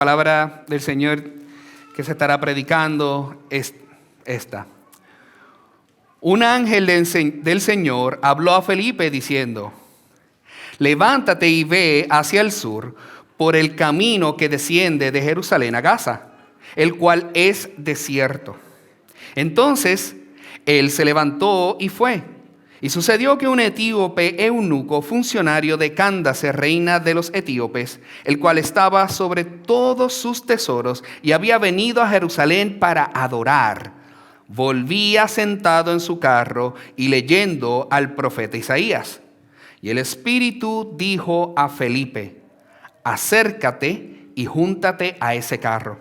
Palabra del Señor que se estará predicando es esta. Un ángel del Señor habló a Felipe diciendo: levántate y ve hacia el sur por el camino que desciende de Jerusalén a Gaza, el cual es desierto. Entonces él se levantó y fue. Y sucedió que un etíope eunuco, funcionario de Cándace, reina de los etíopes, el cual estaba sobre todos sus tesoros y había venido a Jerusalén para adorar, volvía sentado en su carro y leyendo al profeta Isaías. Y el Espíritu dijo a Felipe: acércate y júntate a ese carro.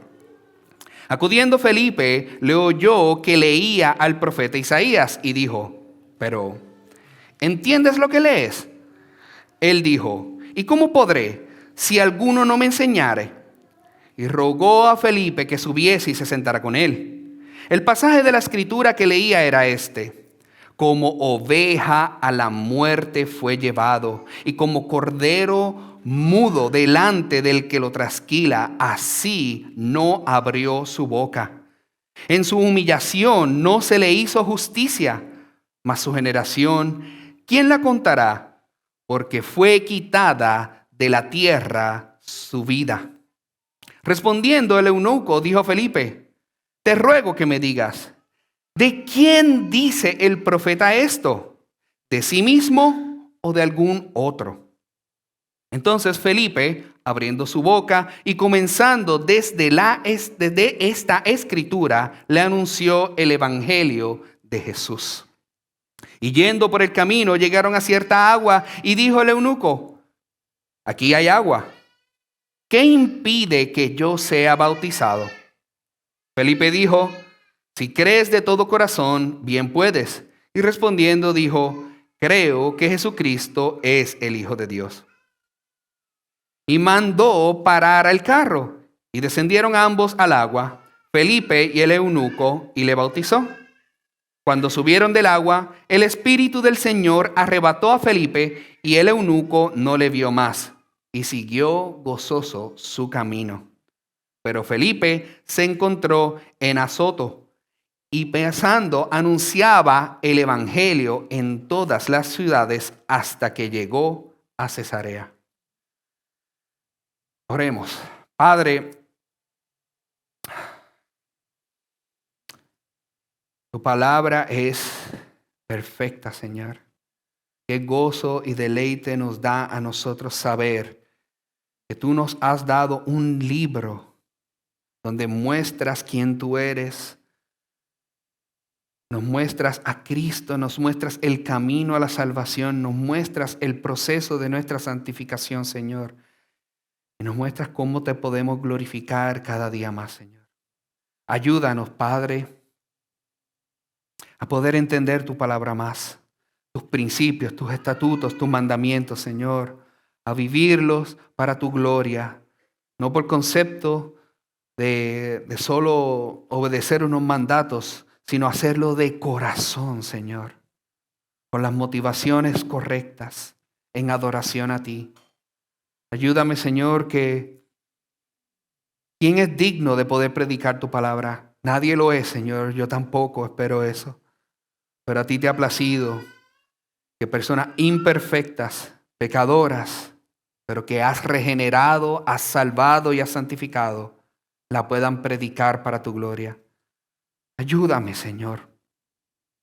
Acudiendo Felipe, le oyó que leía al profeta Isaías y dijo: pero ¿entiendes lo que lees? Él dijo: ¿y cómo podré si alguno no me enseñare? Y rogó a Felipe que subiese y se sentara con él. El pasaje de la escritura que leía era este: como oveja a la muerte fue llevado, y como cordero mudo delante del que lo trasquila, así no abrió su boca. En su humillación no se le hizo justicia, mas su generación, ¿quién la contará? Porque fue quitada de la tierra su vida. Respondiendo el eunuco, dijo a Felipe: te ruego que me digas, ¿de quién dice el profeta esto? ¿De sí mismo o de algún otro? Entonces Felipe, abriendo su boca y comenzando desde esta escritura, le anunció el evangelio de Jesús. Y yendo por el camino llegaron a cierta agua y dijo el eunuco: aquí hay agua, ¿qué impide que yo sea bautizado? Felipe dijo: si crees de todo corazón, bien puedes. Y respondiendo dijo: creo que Jesucristo es el Hijo de Dios. Y mandó parar el carro, y descendieron ambos al agua, Felipe y el eunuco, y le bautizó. Cuando subieron del agua, el Espíritu del Señor arrebató a Felipe, y el eunuco no le vio más, y siguió gozoso su camino. Pero Felipe se encontró en Azoto, y pasando anunciaba el evangelio en todas las ciudades hasta que llegó a Cesarea. Oremos. Padre, tu palabra es perfecta, Señor. Qué gozo y deleite nos da a nosotros saber que tú nos has dado un libro donde muestras quién tú eres, nos muestras a Cristo, nos muestras el camino a la salvación, nos muestras el proceso de nuestra santificación, Señor. Y nos muestras cómo te podemos glorificar cada día más, Señor. Ayúdanos, Padre, a poder entender tu palabra más, tus principios, tus estatutos, tus mandamientos, Señor, a vivirlos para tu gloria, no por concepto de solo obedecer unos mandatos, sino hacerlo de corazón, Señor, con las motivaciones correctas, en adoración a ti. Ayúdame, Señor, que ¿quién es digno de poder predicar tu palabra? Nadie lo es, Señor, yo tampoco espero eso. Pero a ti te ha placido que personas imperfectas, pecadoras, pero que has regenerado, has salvado y has santificado, la puedan predicar para tu gloria. Ayúdame, Señor.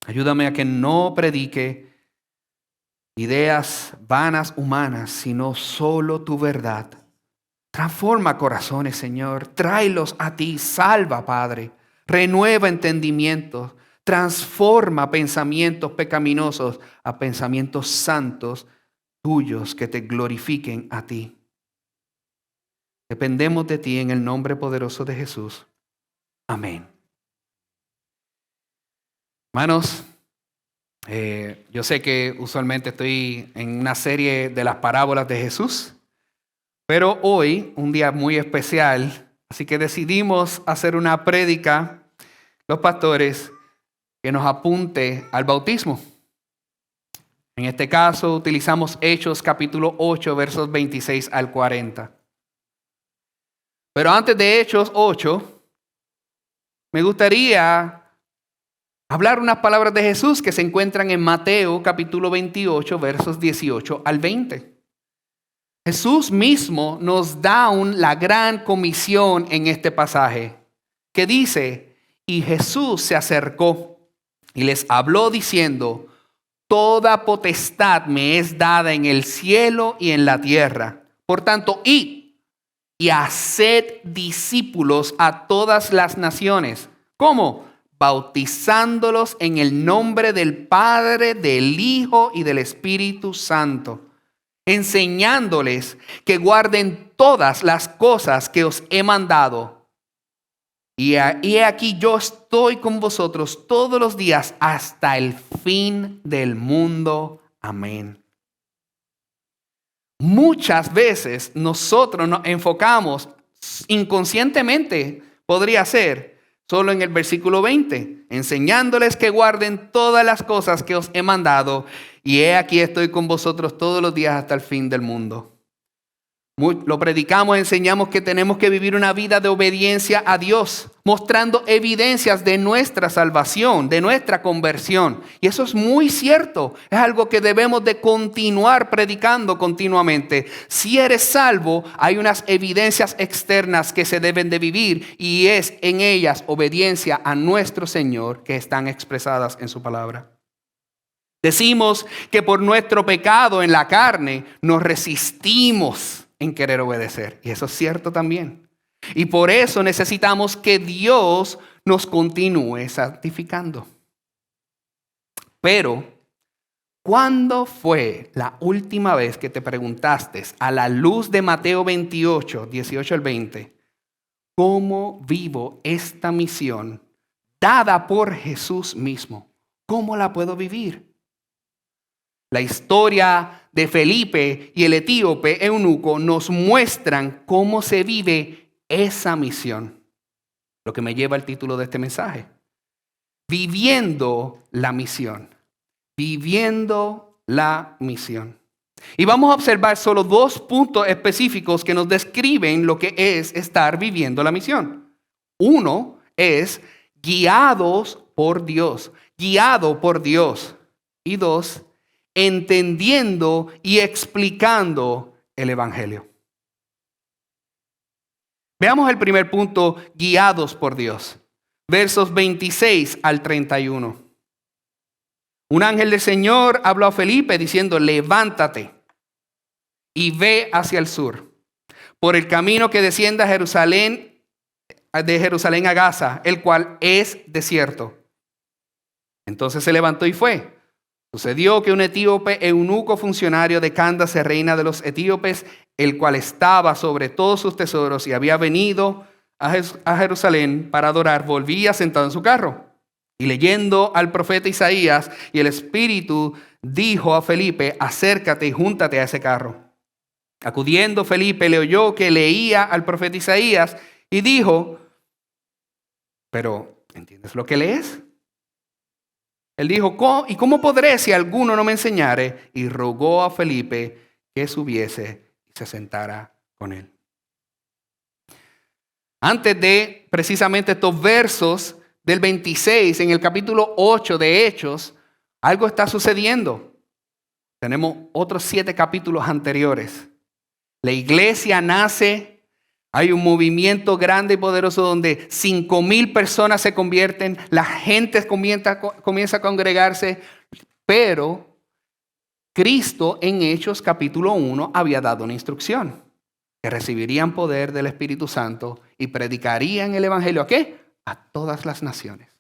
Ayúdame a que no predique ideas vanas humanas, sino solo tu verdad. Transforma corazones, Señor. Tráelos a ti. Salva, Padre. Renueva entendimientos. Transforma pensamientos pecaminosos a pensamientos santos tuyos que te glorifiquen a ti. Dependemos de ti en el nombre poderoso de Jesús. Amén. Hermanos, yo sé que usualmente estoy en una serie de las parábolas de Jesús, pero hoy, un día muy especial, así que decidimos hacer una prédica, los pastores, que nos apunte al bautismo. En este caso, utilizamos Hechos capítulo 8, versos 26 al 40. Pero antes de Hechos 8, me gustaría hablar unas palabras de Jesús que se encuentran en Mateo capítulo 28, versos 18 al 20. Jesús mismo nos da la gran comisión en este pasaje, que dice, y Jesús se acercó y les habló diciendo, toda potestad me es dada en el cielo y en la tierra. Por tanto, id y haced discípulos a todas las naciones. ¿Cómo? Bautizándolos en el nombre del Padre, del Hijo y del Espíritu Santo, enseñándoles que guarden todas las cosas que os he mandado. Y he aquí yo estoy con vosotros todos los días hasta el fin del mundo. Amén. Muchas veces nosotros nos enfocamos inconscientemente, podría ser, solo en el versículo 20, enseñándoles que guarden todas las cosas que os he mandado, y he aquí estoy con vosotros todos los días hasta el fin del mundo. Lo predicamos, enseñamos que tenemos que vivir una vida de obediencia a Dios, mostrando evidencias de nuestra salvación, de nuestra conversión. Y eso es muy cierto, es algo que debemos de continuar predicando continuamente. Si eres salvo, hay unas evidencias externas que se deben de vivir y es en ellas obediencia a nuestro Señor que están expresadas en su palabra. Decimos que por nuestro pecado en la carne nos resistimos en querer obedecer. Y eso es cierto también. Y por eso necesitamos que Dios nos continúe santificando. Pero, ¿cuándo fue la última vez que te preguntaste a la luz de Mateo 28, 18 al 20, cómo vivo esta misión dada por Jesús mismo? ¿Cómo la puedo vivir? La historia de Felipe y el etíope eunuco nos muestran cómo se vive esa misión. Lo que me lleva al título de este mensaje. Viviendo la misión. Viviendo la misión. Y vamos a observar solo 2 puntos específicos que nos describen lo que es estar viviendo la misión. Uno es guiados por Dios. Guiado por Dios. Y 2, entendiendo y explicando el Evangelio. Veamos el primer punto, guiados por Dios. Versos 26 al 31. Un ángel del Señor habló a Felipe diciendo, levántate y ve hacia el sur, por el camino que desciende a Jerusalén, de Jerusalén a Gaza, el cual es desierto. Entonces se levantó y fue. Sucedió que un etíope eunuco funcionario de Candace, reina de los etíopes, el cual estaba sobre todos sus tesoros y había venido a Jerusalén para adorar, volvía sentado en su carro. Y leyendo al profeta Isaías, y el Espíritu dijo a Felipe, acércate y júntate a ese carro. Acudiendo Felipe le oyó que leía al profeta Isaías y dijo, pero ¿entiendes lo que lees? Él dijo, ¿y cómo podré si alguno no me enseñare? Y rogó a Felipe que subiese y se sentara con él. Antes de precisamente estos versos del 26, en el capítulo 8 de Hechos, algo está sucediendo. Tenemos otros 7 capítulos anteriores. La iglesia nace. Hay un movimiento grande y poderoso donde 5,000 personas se convierten, la gente comienza a congregarse, pero Cristo en Hechos capítulo 1 había dado una instrucción, que recibirían poder del Espíritu Santo y predicarían el Evangelio. ¿A qué? A todas las naciones.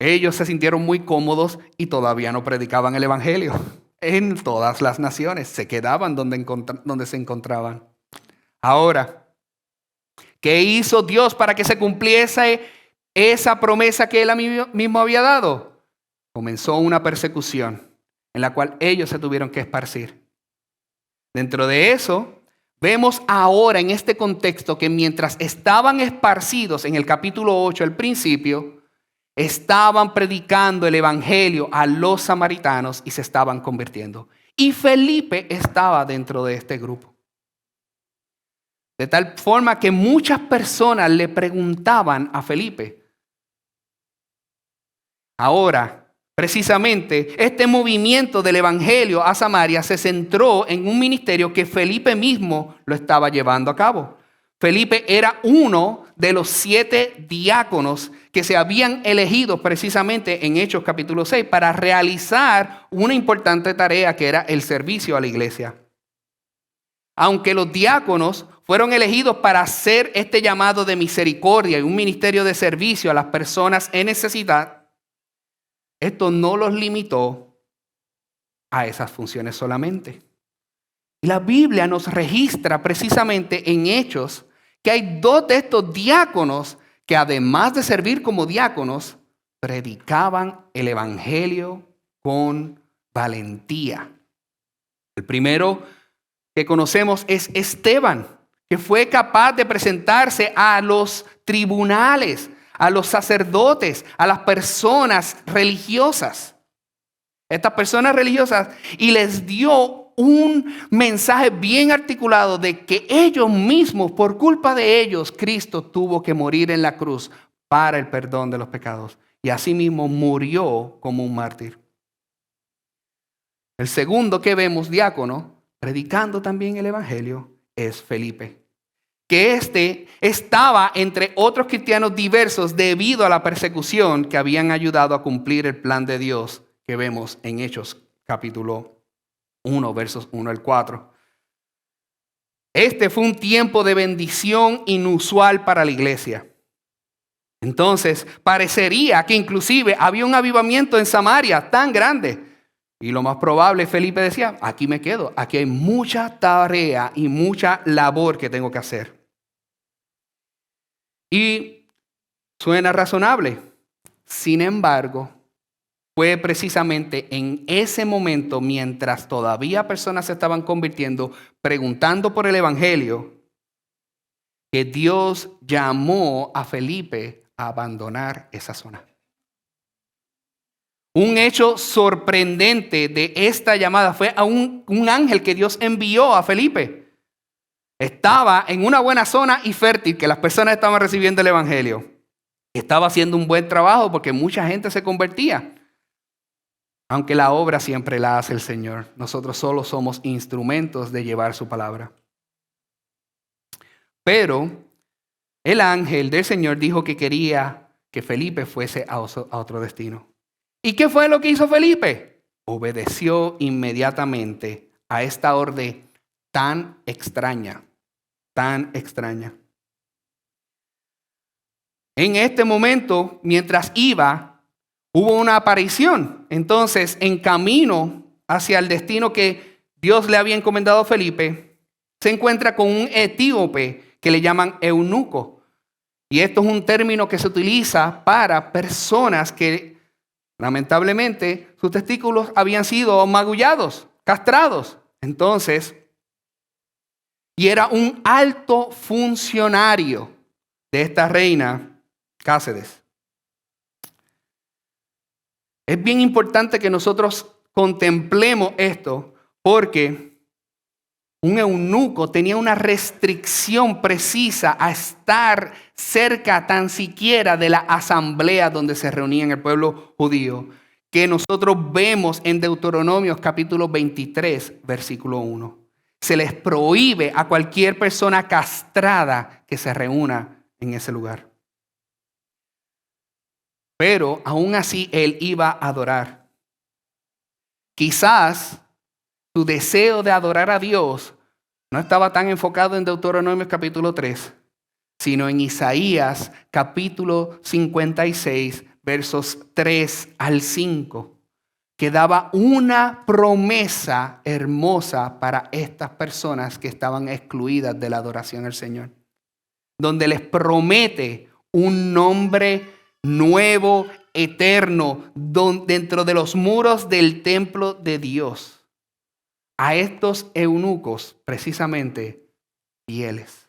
Ellos se sintieron muy cómodos y todavía no predicaban el Evangelio en todas las naciones, se quedaban donde se encontraban. Ahora, ¿qué hizo Dios para que se cumpliese esa promesa que Él mismo había dado? Comenzó una persecución en la cual ellos se tuvieron que esparcir. Dentro de eso, vemos ahora en este contexto que mientras estaban esparcidos en el capítulo 8 al principio, estaban predicando el Evangelio a los samaritanos y se estaban convirtiendo. Y Felipe estaba dentro de este grupo. De tal forma que muchas personas le preguntaban a Felipe. Ahora, precisamente, este movimiento del evangelio a Samaria se centró en un ministerio que Felipe mismo lo estaba llevando a cabo. Felipe era uno de los 7 diáconos que se habían elegido precisamente en Hechos capítulo 6 para realizar una importante tarea que era el servicio a la iglesia. Aunque los diáconos fueron elegidos para hacer este llamado de misericordia y un ministerio de servicio a las personas en necesidad, esto no los limitó a esas funciones solamente. Y la Biblia nos registra precisamente en Hechos que hay 2 de estos diáconos que además de servir como diáconos, predicaban el evangelio con valentía. El primero que conocemos es Esteban, que fue capaz de presentarse a los tribunales, a los sacerdotes, a las personas religiosas. Estas personas religiosas, y les dio un mensaje bien articulado de que ellos mismos, por culpa de ellos, Cristo tuvo que morir en la cruz para el perdón de los pecados. Y asimismo murió como un mártir. El segundo que vemos, diácono, predicando también el evangelio, es Felipe. Que estaba entre otros cristianos diversos debido a la persecución que habían ayudado a cumplir el plan de Dios que vemos en Hechos capítulo 1, versos 1 al 4. Este fue un tiempo de bendición inusual para la iglesia. Entonces, parecería que inclusive había un avivamiento en Samaria tan grande. Y lo más probable, Felipe decía, aquí me quedo. Aquí hay mucha tarea y mucha labor que tengo que hacer. Y suena razonable. Sin embargo, fue precisamente en ese momento, mientras todavía personas se estaban convirtiendo, preguntando por el evangelio, que Dios llamó a Felipe a abandonar esa zona. Un hecho sorprendente de esta llamada fue a un ángel que Dios envió a Felipe. Estaba en una buena zona y fértil que las personas estaban recibiendo el evangelio. Estaba haciendo un buen trabajo porque mucha gente se convertía. Aunque la obra siempre la hace el Señor. Nosotros solo somos instrumentos de llevar su palabra. Pero el ángel del Señor dijo que quería que Felipe fuese a otro destino. ¿Y qué fue lo que hizo Felipe? Obedeció inmediatamente a esta orden tan extraña, tan extraña. En este momento, mientras iba, hubo una aparición. Entonces, en camino hacia el destino que Dios le había encomendado a Felipe, se encuentra con un etíope que le llaman eunuco. Y esto es un término que se utiliza para personas que, lamentablemente, sus testículos habían sido magullados, castrados. Entonces, y era un alto funcionario de esta reina, Cáceres. Es bien importante que nosotros contemplemos esto porque un eunuco tenía una restricción precisa a estar cerca tan siquiera de la asamblea donde se reunía el pueblo judío, que nosotros vemos en Deuteronomio capítulo 23, versículo 1. Se les prohíbe a cualquier persona castrada que se reúna en ese lugar. Pero aún así él iba a adorar. Quizás su deseo de adorar a Dios no estaba tan enfocado en Deuteronomio capítulo 3, sino en Isaías capítulo 56, versos 3 al 5, que daba una promesa hermosa para estas personas que estaban excluidas de la adoración al Señor, donde les promete un nombre nuevo, eterno, dentro de los muros del templo de Dios. A estos eunucos, precisamente, fieles.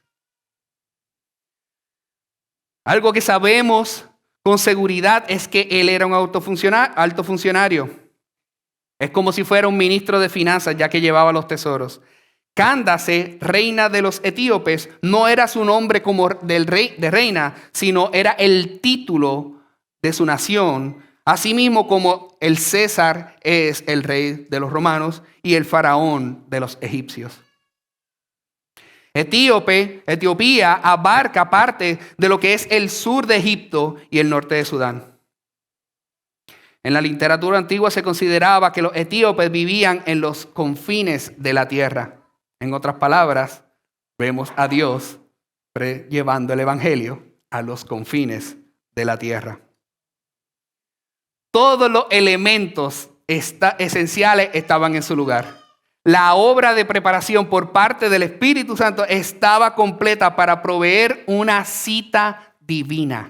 Algo que sabemos con seguridad es que él era un alto funcionario. Es como si fuera un ministro de finanzas, ya que llevaba los tesoros. Cándace, reina de los etíopes, no era su nombre como del rey, de reina, sino era el título de su nación, asimismo como el César es el rey de los romanos y el faraón de los egipcios. Etiopía abarca parte de lo que es el sur de Egipto y el norte de Sudán. En la literatura antigua se consideraba que los etíopes vivían en los confines de la tierra. En otras palabras, vemos a Dios llevando el evangelio a los confines de la tierra. Todos los elementos esenciales estaban en su lugar. La obra de preparación por parte del Espíritu Santo estaba completa para proveer una cita divina.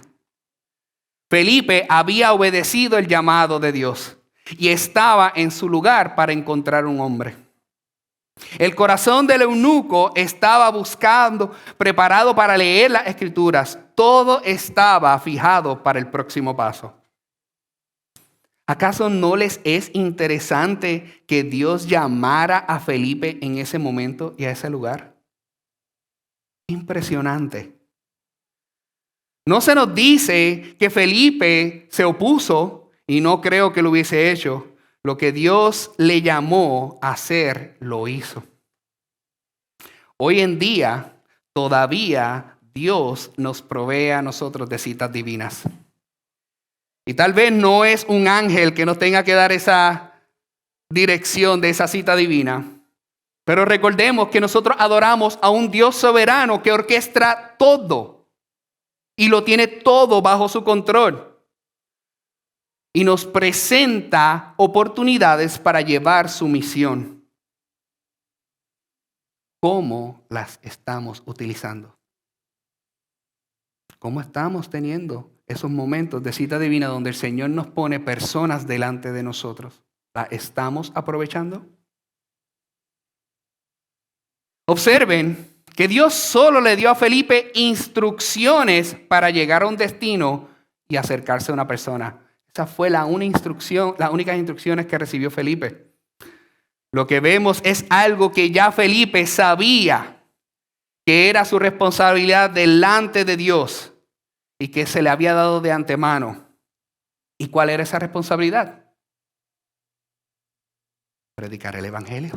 Felipe había obedecido el llamado de Dios y estaba en su lugar para encontrar un hombre. El corazón del eunuco estaba buscando, preparado para leer las Escrituras. Todo estaba fijado para el próximo paso. ¿Acaso no les es interesante que Dios llamara a Felipe en ese momento y a ese lugar? Impresionante. No se nos dice que Felipe se opuso, y no creo que lo hubiese hecho. Lo que Dios le llamó a hacer, lo hizo. Hoy en día, todavía Dios nos provee a nosotros de citas divinas. Y tal vez no es un ángel que nos tenga que dar esa dirección de esa cita divina. Pero recordemos que nosotros adoramos a un Dios soberano que orquestra todo y lo tiene todo bajo su control. Y nos presenta oportunidades para llevar su misión. ¿Cómo las estamos utilizando? ¿Cómo estamos teniendo esos momentos de cita divina donde el Señor nos pone personas delante de nosotros? ¿La estamos aprovechando? Observen que Dios solo le dio a Felipe instrucciones para llegar a un destino y acercarse a una persona. Esa fue la las únicas instrucciones que recibió Felipe. Lo que vemos es algo que ya Felipe sabía que era su responsabilidad delante de Dios y que se le había dado de antemano. ¿Y cuál era esa responsabilidad? Predicar el evangelio.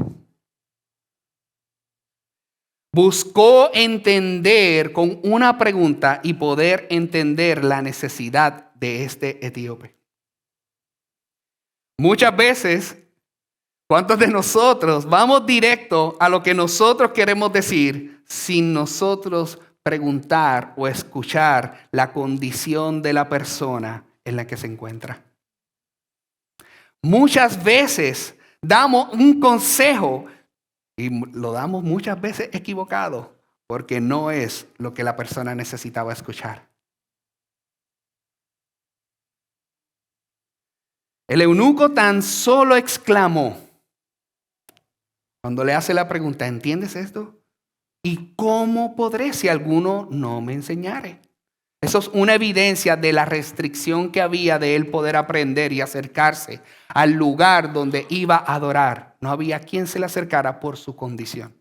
Buscó entender con una pregunta y poder entender la necesidad de este etíope. Muchas veces, ¿cuántos de nosotros vamos directo a lo que nosotros queremos decir sin nosotros preguntar o escuchar la condición de la persona en la que se encuentra? Muchas veces damos un consejo y lo damos muchas veces equivocado porque no es lo que la persona necesitaba escuchar. El eunuco tan solo exclamó cuando le hace la pregunta: ¿entiendes esto? ¿Y cómo podré si alguno no me enseñare? Eso es una evidencia de la restricción que había de él poder aprender y acercarse al lugar donde iba a adorar. No había quien se le acercara por su condición.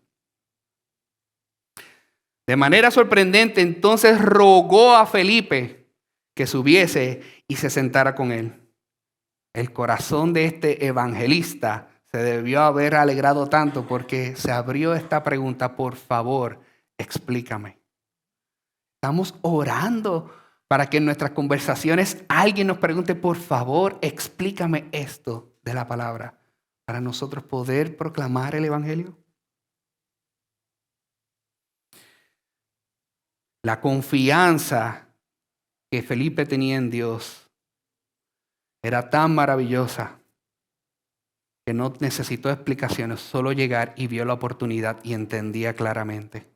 De manera sorprendente, entonces rogó a Felipe que subiese y se sentara con él. El corazón de este evangelista se debió haber alegrado tanto porque se abrió esta pregunta: por favor, explícame. Estamos orando para que en nuestras conversaciones alguien nos pregunte: por favor, explícame esto de la palabra, para nosotros poder proclamar el evangelio. La confianza que Felipe tenía en Dios era tan maravillosa que no necesitó explicaciones, solo llegar y vio la oportunidad y entendía claramente.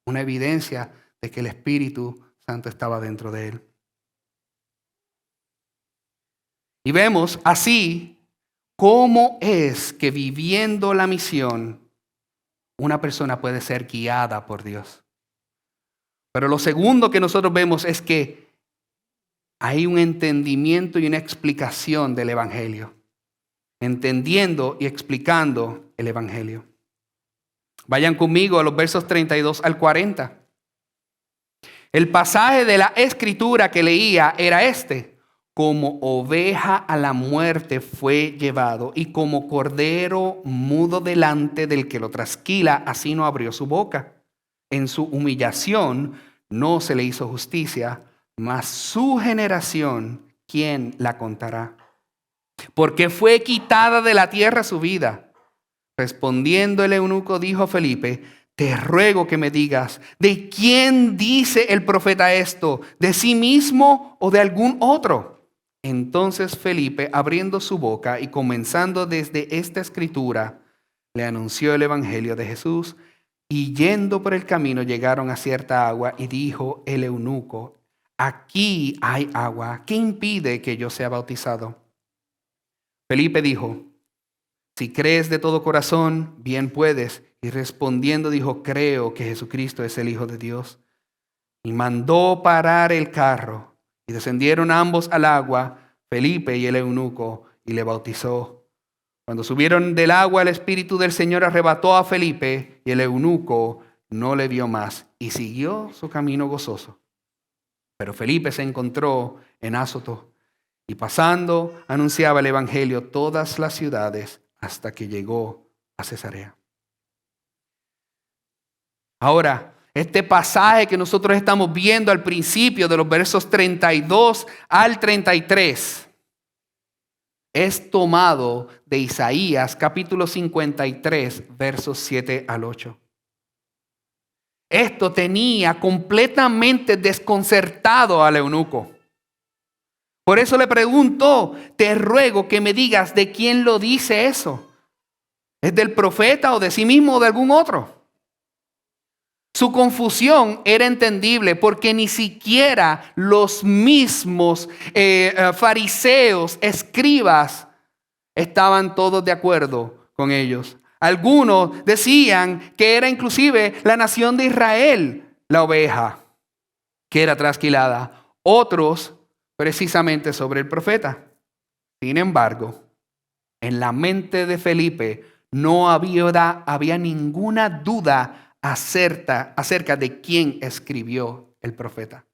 Una evidencia de que el Espíritu Santo estaba dentro de él. Y vemos así cómo es que viviendo la misión una persona puede ser guiada por Dios. Pero lo segundo que nosotros vemos es que hay un entendimiento y una explicación del evangelio. Entendiendo y explicando el evangelio. Vayan conmigo a los versos 32 al 40. El pasaje de la escritura que leía era este: como oveja a la muerte fue llevado, y como cordero mudo delante del que lo trasquila, así no abrió su boca. En su humillación no se le hizo justicia, mas su generación, ¿quién la contará? Porque fue quitada de la tierra su vida. Respondiendo el eunuco dijo a Felipe: te ruego que me digas, ¿de quién dice el profeta esto? ¿De sí mismo o de algún otro? Entonces Felipe, abriendo su boca y comenzando desde esta escritura, le anunció el evangelio de Jesús. Y yendo por el camino llegaron a cierta agua, y dijo el eunuco: aquí hay agua, ¿qué impide que yo sea bautizado? Felipe dijo: si crees de todo corazón, bien puedes. Y respondiendo dijo: creo que Jesucristo es el Hijo de Dios. Y mandó parar el carro. Y descendieron ambos al agua, Felipe y el eunuco, y le bautizó. Cuando subieron del agua, el Espíritu del Señor arrebató a Felipe, y el eunuco no le vio más, y siguió su camino gozoso. Pero Felipe se encontró en Azoto, y pasando anunciaba el evangelio todas las ciudades hasta que llegó a Cesarea. Ahora, este pasaje que nosotros estamos viendo al principio de los versos 32 al 33 es tomado de Isaías capítulo 53, versos 7 al 8. Esto tenía completamente desconcertado al eunuco. Por eso le preguntó: te ruego que me digas de quién lo dice eso. ¿Es del profeta o de sí mismo o de algún otro? Su confusión era entendible porque ni siquiera los mismos fariseos, escribas, estaban todos de acuerdo con ellos. Algunos decían que era inclusive la nación de Israel la oveja que era trasquilada. Otros precisamente sobre el profeta. Sin embargo, en la mente de Felipe no había ninguna duda acerca de quién escribió el profeta.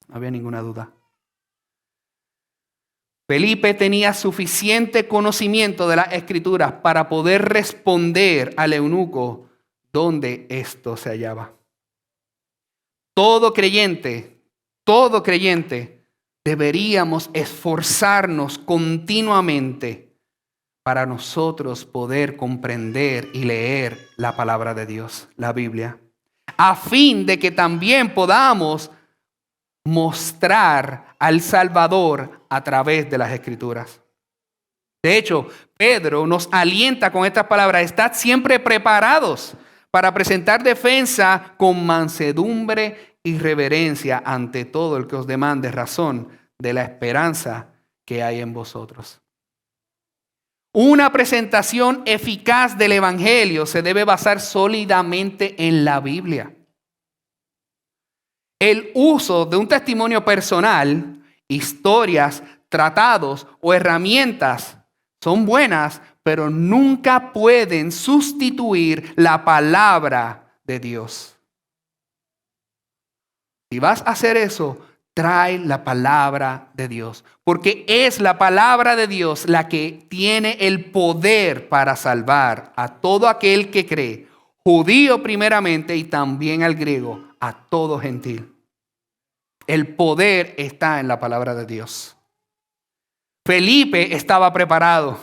No había ninguna duda. Felipe tenía suficiente conocimiento de las Escrituras para poder responder al eunuco dónde esto se hallaba. Todo creyente, deberíamos esforzarnos continuamente para nosotros poder comprender y leer la palabra de Dios, la Biblia, a fin de que también podamos mostrar al Salvador a través de las Escrituras. De hecho, Pedro nos alienta con estas palabras: estad siempre preparados para presentar defensa con mansedumbre y reverencia ante todo el que os demande razón de la esperanza que hay en vosotros. Una presentación eficaz del Evangelio se debe basar sólidamente en la Biblia. El uso de un testimonio personal, historias, tratados o herramientas son buenas, pero nunca pueden sustituir la palabra de Dios. Si vas a hacer eso, trae la palabra de Dios, porque es la palabra de Dios la que tiene el poder para salvar a todo aquel que cree, judío primeramente y también al griego, a todo gentil. El poder está en la palabra de Dios. Felipe estaba preparado.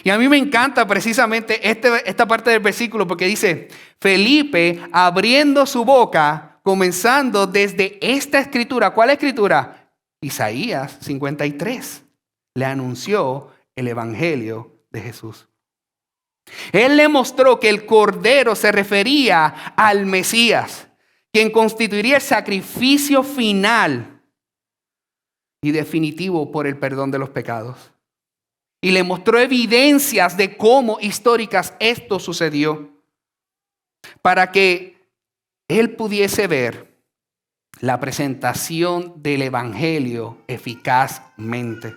Y a mí me encanta precisamente esta parte del versículo porque dice: Felipe, abriendo su boca, comenzando desde esta escritura. ¿Cuál escritura? Isaías 53. Le anunció el evangelio de Jesús. Él le mostró que el Cordero se refería al Mesías, quien constituiría el sacrificio final y definitivo por el perdón de los pecados. Y le mostró evidencias de cómo históricas esto sucedió, para que él pudiese ver la presentación del evangelio eficazmente.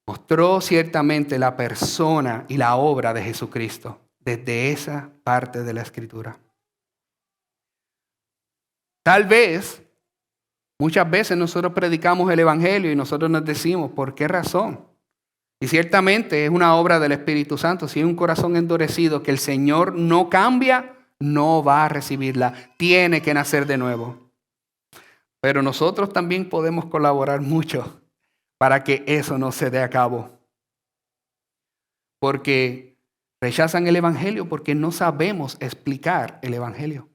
mostró ciertamente la persona y la obra de Jesucristo desde esa parte de la Escritura. Tal vez, muchas veces nosotros predicamos el Evangelio y nosotros nos decimos, ¿por qué razón? Y ciertamente es una obra del Espíritu Santo. Si hay un corazón endurecido que el Señor no cambia, no va a recibirla. Tiene que nacer de nuevo. Pero nosotros también podemos colaborar mucho para que eso no se dé a cabo. Porque rechazan el Evangelio porque no sabemos explicar el Evangelio.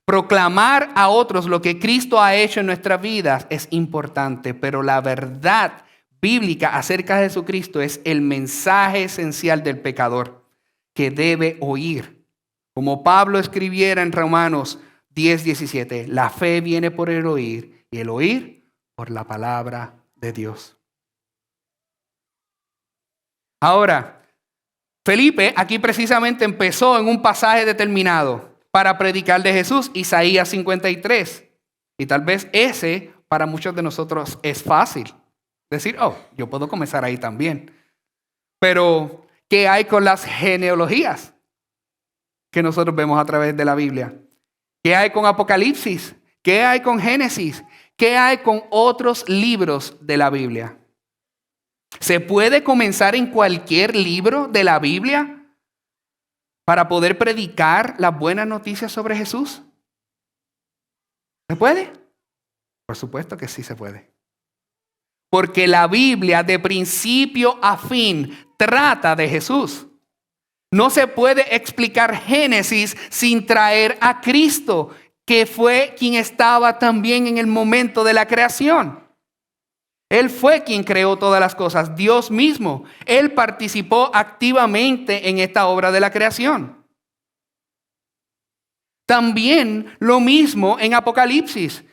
Proclamar a otros lo que Cristo ha hecho en nuestras vidas es importante, pero la verdad bíblica acerca de Jesucristo es el mensaje esencial del pecador que debe oír. Como Pablo escribiera en Romanos 10:17, la fe viene por el oír y el oír por la palabra de Dios. Ahora, Felipe aquí precisamente empezó en un pasaje determinado para predicar de Jesús, Isaías 53. Y tal vez ese para muchos de nosotros es fácil. Decir, yo puedo comenzar ahí también. Pero, ¿qué hay con las genealogías que nosotros vemos a través de la Biblia? ¿Qué hay con Apocalipsis? ¿Qué hay con Génesis? ¿Qué hay con otros libros de la Biblia? ¿Se puede comenzar en cualquier libro de la Biblia para poder predicar las buenas noticias sobre Jesús? ¿Se puede? Por supuesto que sí se puede. Porque la Biblia de principio a fin trata de Jesús. No se puede explicar Génesis sin traer a Cristo, que fue quien estaba también en el momento de la creación. Él fue quien creó todas las cosas, Dios mismo. Él participó activamente en esta obra de la creación. También lo mismo en Apocalipsis.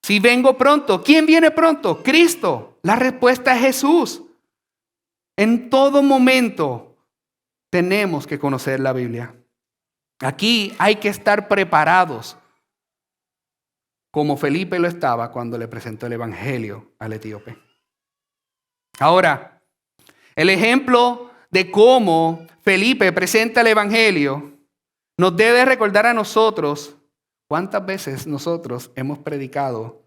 Si vengo pronto, ¿quién viene pronto? Cristo. La respuesta es Jesús. En todo momento tenemos que conocer la Biblia. Aquí hay que estar preparados, como Felipe lo estaba cuando le presentó el Evangelio al etíope. Ahora, el ejemplo de cómo Felipe presenta el Evangelio nos debe recordar a nosotros cuántas veces nosotros hemos predicado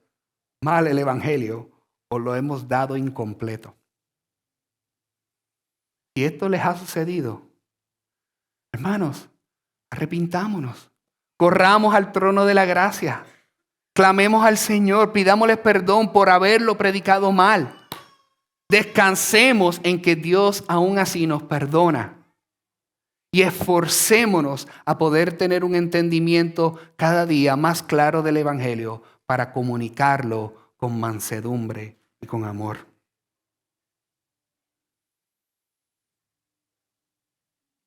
mal el Evangelio o lo hemos dado incompleto. Si esto les ha sucedido, hermanos, arrepintámonos, corramos al trono de la gracia, clamemos al Señor, pidámosle perdón por haberlo predicado mal. Descansemos en que Dios aún así nos perdona. Y esforcémonos a poder tener un entendimiento cada día más claro del Evangelio para comunicarlo con mansedumbre y con amor.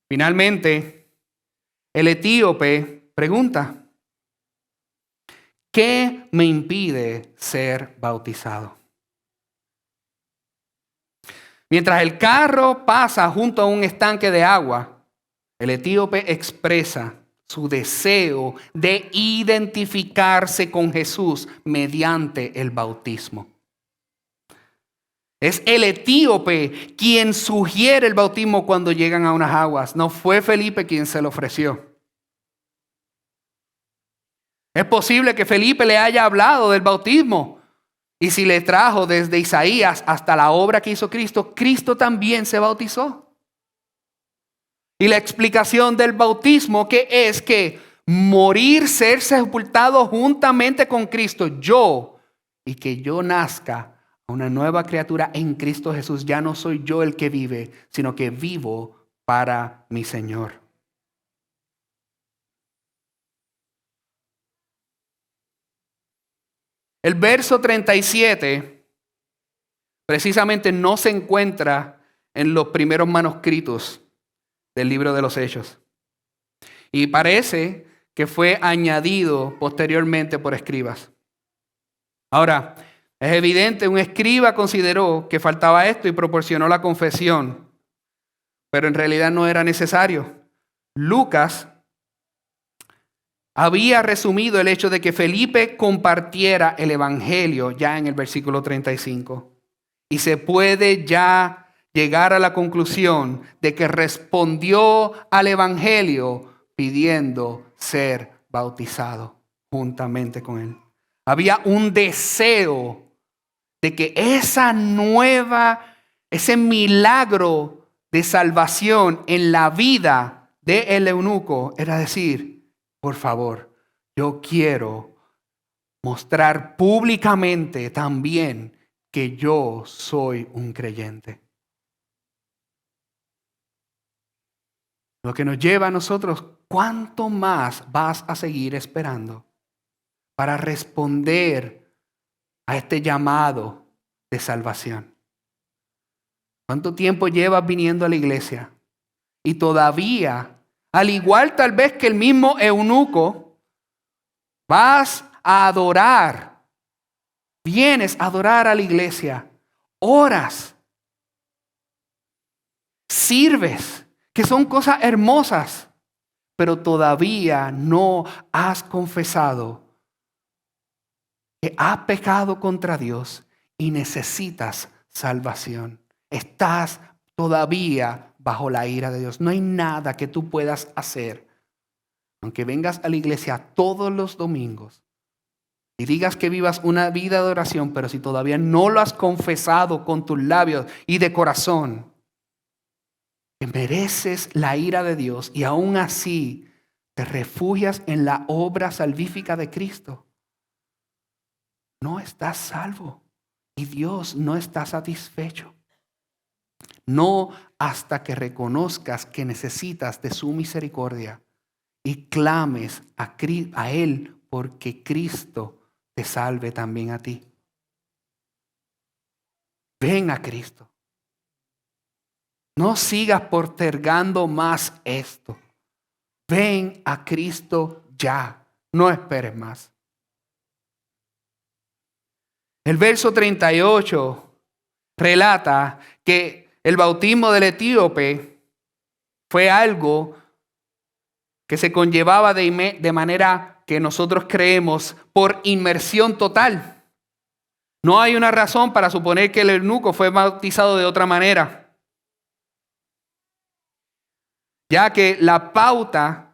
Finalmente, el etíope pregunta, ¿qué me impide ser bautizado? Mientras el carro pasa junto a un estanque de agua, el etíope expresa su deseo de identificarse con Jesús mediante el bautismo. Es el etíope quien sugiere el bautismo cuando llegan a unas aguas. No fue Felipe quien se lo ofreció. Es posible que Felipe le haya hablado del bautismo. Y si le trajo desde Isaías hasta la obra que hizo Cristo, Cristo también se bautizó. Y la explicación del bautismo que es que morir, ser sepultado juntamente con Cristo, y que yo nazca a una nueva criatura en Cristo Jesús. Ya no soy yo el que vive, sino que vivo para mi Señor. El verso 37 precisamente no se encuentra en los primeros manuscritos del libro de los Hechos. Y parece que fue añadido posteriormente por escribas. Ahora, es evidente, un escriba consideró que faltaba esto y proporcionó la confesión, pero en realidad no era necesario. Lucas había resumido el hecho de que Felipe compartiera el Evangelio ya en el versículo 35. y se puede ya llegar a la conclusión de que respondió al evangelio pidiendo ser bautizado juntamente con él. Había un deseo de que ese milagro de salvación en la vida del eunuco era decir, por favor, yo quiero mostrar públicamente también que yo soy un creyente. Lo que nos lleva a nosotros, ¿cuánto más vas a seguir esperando para responder a este llamado de salvación? ¿Cuánto tiempo llevas viniendo a la iglesia? Y todavía, al igual tal vez que el mismo eunuco, vas a adorar, vienes a adorar a la iglesia, oras, sirves, que son cosas hermosas, pero todavía no has confesado que has pecado contra Dios y necesitas salvación. Estás todavía bajo la ira de Dios. No hay nada que tú puedas hacer, aunque vengas a la iglesia todos los domingos y digas que vivas una vida de oración, pero si todavía no lo has confesado con tus labios y de corazón, que mereces la ira de Dios y aún así te refugias en la obra salvífica de Cristo, no estás salvo y Dios no está satisfecho. No hasta que reconozcas que necesitas de su misericordia y clames a Él porque Cristo te salve también a ti. Ven a Cristo. No sigas postergando más esto. Ven a Cristo ya. No esperes más. El verso 38 relata que el bautismo del etíope fue algo que se conllevaba de manera que nosotros creemos por inmersión total. No hay una razón para suponer que el eunuco fue bautizado de otra manera, ya que la pauta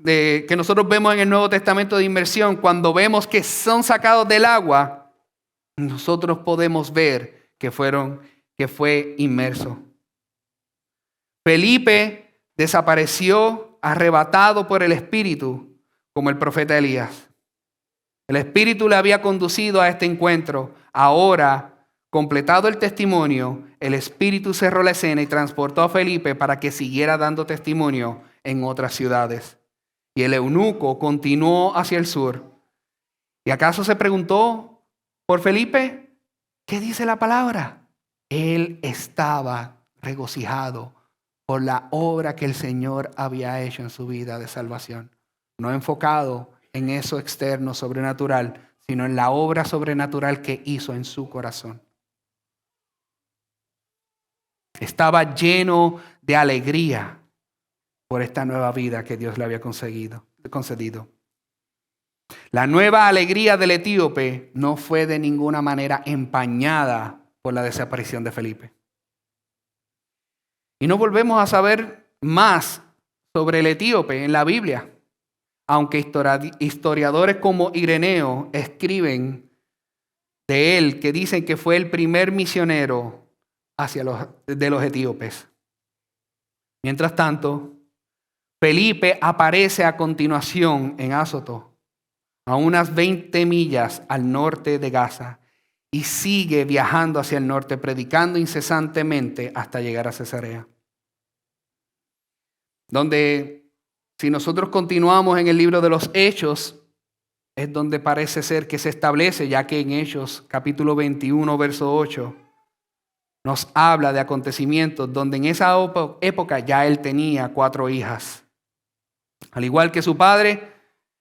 que nosotros vemos en el Nuevo Testamento de inmersión, cuando vemos que son sacados del agua, nosotros podemos ver que fue inmerso. Felipe desapareció arrebatado por el Espíritu como el profeta Elías. El Espíritu le había conducido a este encuentro. Ahora, completado el testimonio, el Espíritu cerró la escena y transportó a Felipe para que siguiera dando testimonio en otras ciudades. Y el eunuco continuó hacia el sur. ¿Y acaso se preguntó por Felipe? ¿Qué dice la palabra? Él estaba regocijado por la obra que el Señor había hecho en su vida de salvación. No enfocado en eso externo, sobrenatural, sino en la obra sobrenatural que hizo en su corazón. Estaba lleno de alegría por esta nueva vida que Dios le había concedido. La nueva alegría del etíope no fue de ninguna manera empañada por la desaparición de Felipe. Y no volvemos a saber más sobre el etíope en la Biblia, aunque historiadores como Ireneo escriben de él que dicen que fue el primer misionero de los etíopes. Mientras tanto, Felipe aparece a continuación en Azoto, a unas 20 millas al norte de Gaza, y sigue viajando hacia el norte, predicando incesantemente hasta llegar a Cesarea. Donde, si nosotros continuamos en el libro de los Hechos, es donde parece ser que se establece, ya que en Hechos capítulo 21, verso 8, nos habla de acontecimientos donde en esa época ya él tenía 4 hijas. Al igual que su padre,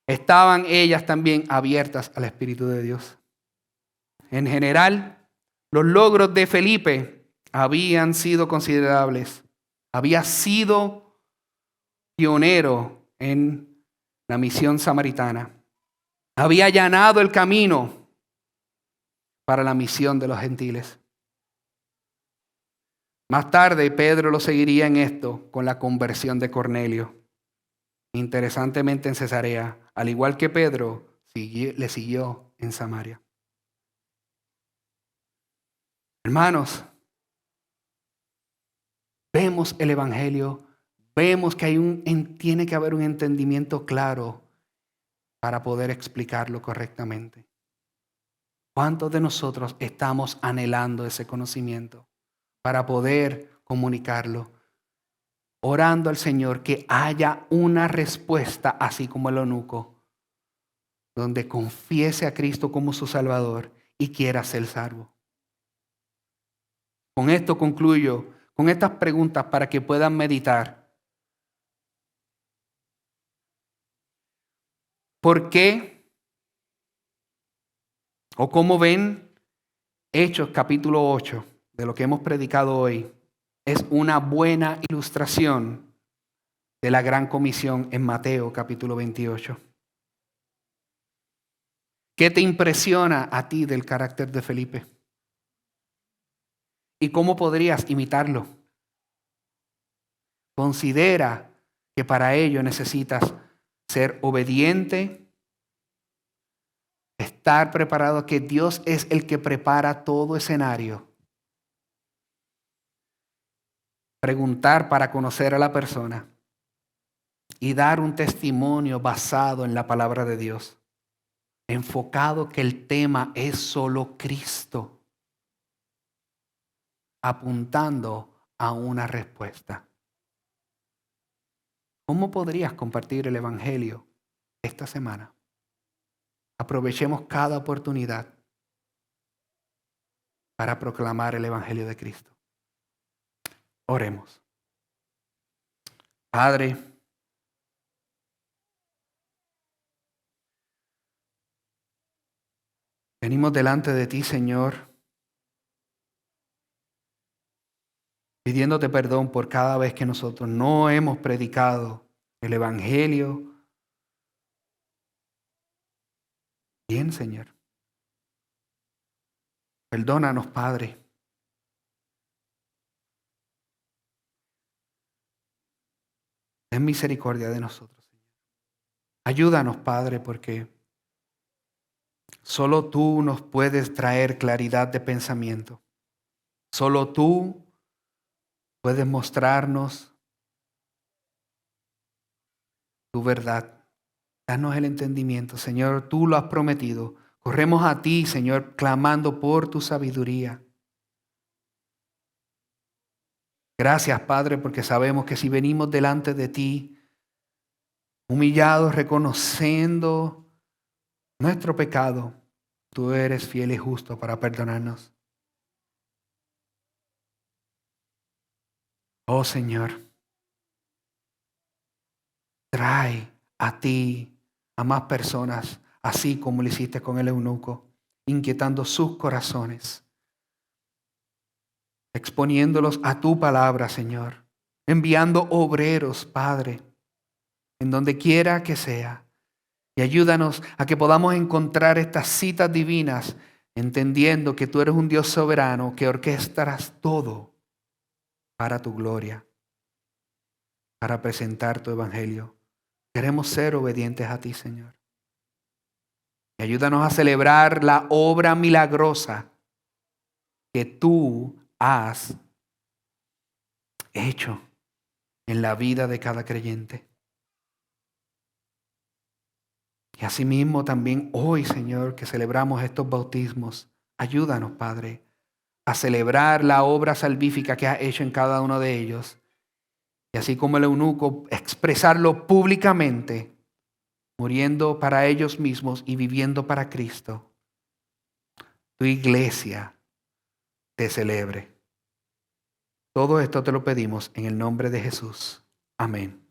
estaban ellas también abiertas al Espíritu de Dios. En general, los logros de Felipe habían sido considerables. Había sido pionero en la misión samaritana. Había allanado el camino para la misión de los gentiles. Más tarde, Pedro lo seguiría en esto con la conversión de Cornelio. Interesantemente en Cesarea, al igual que Pedro, le siguió en Samaria. Hermanos, vemos el Evangelio, vemos que tiene que haber un entendimiento claro para poder explicarlo correctamente. ¿Cuántos de nosotros estamos anhelando ese conocimiento para poder comunicarlo? Orando al Señor que haya una respuesta, así como el eunuco, donde confiese a Cristo como su Salvador y quiera ser salvo. Con esto concluyo, con estas preguntas para que puedan meditar. ¿Por qué o cómo ven Hechos capítulo 8 de lo que hemos predicado hoy? Es una buena ilustración de la gran comisión en Mateo capítulo 28. ¿Qué te impresiona a ti del carácter de Felipe? ¿Y cómo podrías imitarlo? Considera que para ello necesitas ser obediente, estar preparado, que Dios es el que prepara todo escenario. Preguntar para conocer a la persona y dar un testimonio basado en la palabra de Dios. Enfocado que el tema es solo Cristo, apuntando a una respuesta. ¿Cómo podrías compartir el Evangelio esta semana? Aprovechemos cada oportunidad para proclamar el Evangelio de Cristo. Oremos. Padre, venimos delante de ti, Señor, pidiéndote perdón por cada vez que nosotros no hemos predicado el Evangelio bien, Señor. Perdónanos, Padre. Ten misericordia de nosotros, Señor. Ayúdanos, Padre, porque solo tú nos puedes traer claridad de pensamiento. Solo tú puedes mostrarnos tu verdad. Danos el entendimiento, Señor, tú lo has prometido. Corremos a ti, Señor, clamando por tu sabiduría. Gracias, Padre, porque sabemos que si venimos delante de ti, humillados, reconociendo nuestro pecado, tú eres fiel y justo para perdonarnos. Oh Señor, trae a ti a más personas, así como lo hiciste con el eunuco, inquietando sus corazones, exponiéndolos a tu palabra, Señor, enviando obreros, Padre, en donde quiera que sea. Y ayúdanos a que podamos encontrar estas citas divinas, entendiendo que tú eres un Dios soberano que orquestarás todo para tu gloria, para presentar tu evangelio. Queremos ser obedientes a ti, Señor. Y ayúdanos a celebrar la obra milagrosa que tú has hecho en la vida de cada creyente. Y asimismo también hoy, Señor, que celebramos estos bautismos, ayúdanos, Padre, a celebrar la obra salvífica que has hecho en cada uno de ellos. Y así como el eunuco, expresarlo públicamente, muriendo para ellos mismos y viviendo para Cristo. Tu iglesia te celebre. Todo esto te lo pedimos en el nombre de Jesús. Amén.